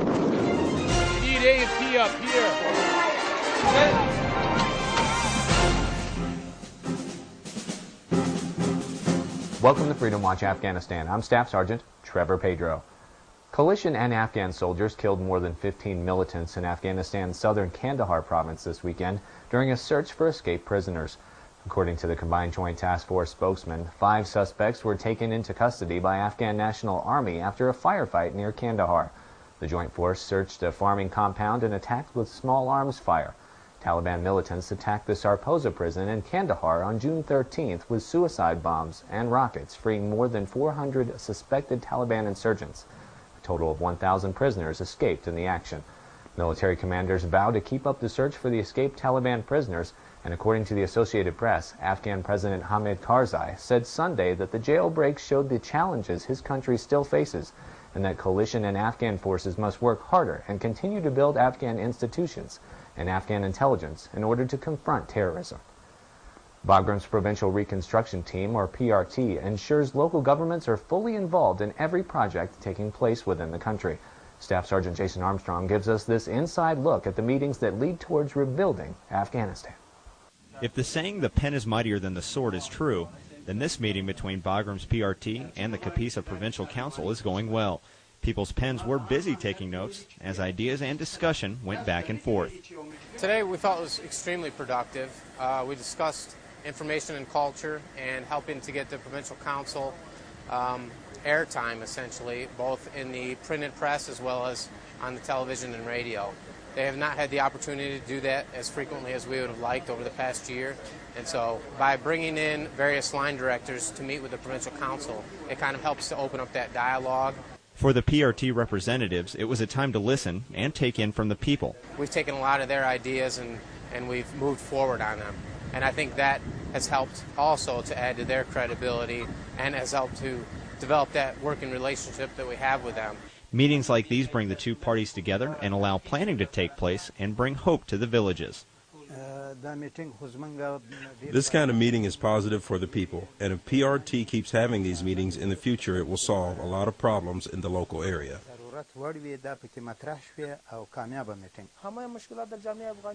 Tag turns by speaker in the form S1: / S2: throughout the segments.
S1: Need A&P up here.
S2: Welcome to Freedom Watch Afghanistan. I'm Staff Sergeant Trevor Pedro. Coalition and Afghan soldiers killed more than 15 militants in Afghanistan's southern Kandahar province this weekend during a search for escaped prisoners. According to the Combined Joint Task Force spokesman, 5 suspects were taken into custody by Afghan National Army after a firefight near Kandahar. The joint force searched a farming compound and attacked with small arms fire. Taliban militants attacked the Sarposa prison in Kandahar on June 13th with suicide bombs and rockets, freeing more than 400 suspected Taliban insurgents. A total of 1,000 prisoners escaped in the action. Military commanders vowed to keep up the search for the escaped Taliban prisoners, and according to the Associated Press, Afghan President Hamid Karzai said Sunday that the jailbreaks showed the challenges his country still faces, and that coalition and Afghan forces must work harder and continue to build Afghan institutions and Afghan intelligence in order to confront terrorism. Bagram's Provincial Reconstruction Team, or PRT, ensures local governments are fully involved in every project taking place within the country. Staff Sergeant Jason Armstrong gives us this inside look at the meetings that lead towards rebuilding Afghanistan.
S3: If the saying "the pen is mightier than the sword" is true, then this meeting between Bagram's PRT and the Kapisa Provincial Council is going well. People's pens were busy taking notes as ideas and discussion went back and forth.
S4: Today we thought it was extremely productive. We discussed information and culture and helping to get the Provincial Council airtime, essentially, both in the printed press as well as on the television and radio. They have not had the opportunity to do that as frequently as we would have liked over the past year. And so by bringing in various line directors to meet with the Provincial Council, it kind of helps to open up that dialogue.
S3: For the PRT representatives, it was a time to listen and take in from the people.
S4: We've taken a lot of their ideas and we've moved forward on them. And I think that has helped also to add to their credibility and has helped to develop that working relationship that we have with them.
S3: Meetings like these bring the two parties together and allow planning to take place and bring hope to the villages.
S5: This kind of meeting is positive for the people, and if PRT keeps having these meetings in the future, it will solve a lot of problems in the local area.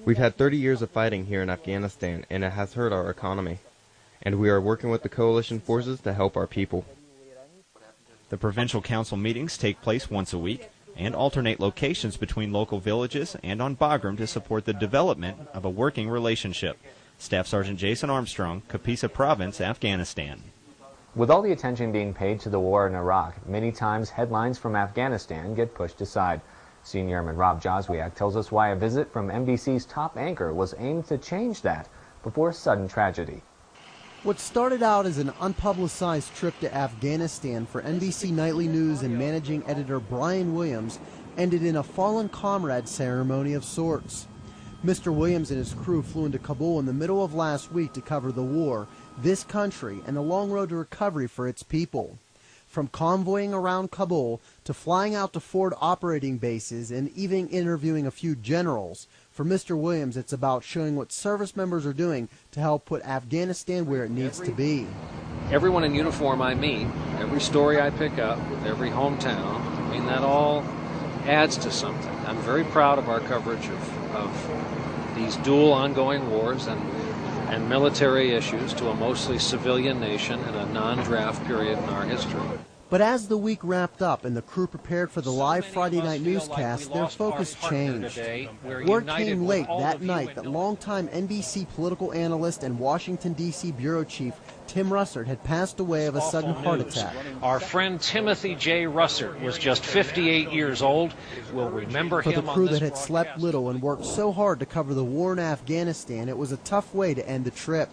S6: We've had 30 years of fighting here in Afghanistan, and it has hurt our economy. And we are working with the coalition forces to help our people.
S3: The Provincial Council meetings take place once a week and alternate locations between local villages and on Bagram to support the development of a working relationship. Staff Sergeant Jason Armstrong, Kapisa Province, Afghanistan.
S2: With all the attention being paid to the war in Iraq, many times headlines from Afghanistan get pushed aside. Senior Airman Rob Joswiak tells us why a visit from NBC's top anchor was aimed to change that before sudden tragedy.
S7: What started out as an unpublicized trip to Afghanistan for NBC Nightly News and managing editor Brian Williams ended in a fallen comrade ceremony of sorts. Mr. Williams and his crew flew into Kabul in the middle of last week to cover the war, this country, and the long road to recovery for its people. From convoying around Kabul to flying out to forward operating bases and even interviewing a few generals, for Mr. Williams, it's about showing what service members are doing to help put Afghanistan where it needs to be.
S8: Everyone in uniform I meet, every story I pick up, every hometown, I mean, that all adds to something. I'm very proud of our coverage of these dual ongoing wars and military issues to a mostly civilian nation in a non-draft period in our history.
S7: But as the week wrapped up and the crew prepared for the live Friday night newscast, their focus changed. Word came late that night that longtime NBC political analyst and Washington, D.C. bureau chief Tim Russert had passed away of a sudden heart attack.
S8: Our friend Timothy J. Russert was just 58 years old. We'll remember him.
S7: For the crew that had slept little and worked so hard to cover the war in Afghanistan, it was a tough way to end the trip.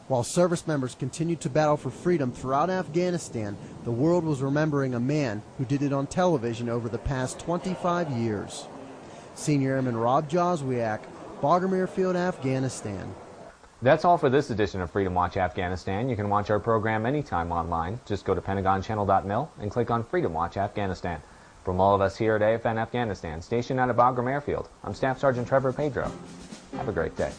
S7: While service members continued to battle for freedom throughout Afghanistan, the world was remembering a man who did it on television over the past 25 years. Senior Airman Rob Joswiak, Bagram Airfield, Afghanistan.
S2: That's all for this edition of Freedom Watch Afghanistan. You can watch our program anytime online. Just go to PentagonChannel.mil and click on Freedom Watch Afghanistan. From all of us here at AFN Afghanistan, stationed out of Bagram Airfield, I'm Staff Sergeant Trevor Pedro. Have a great day.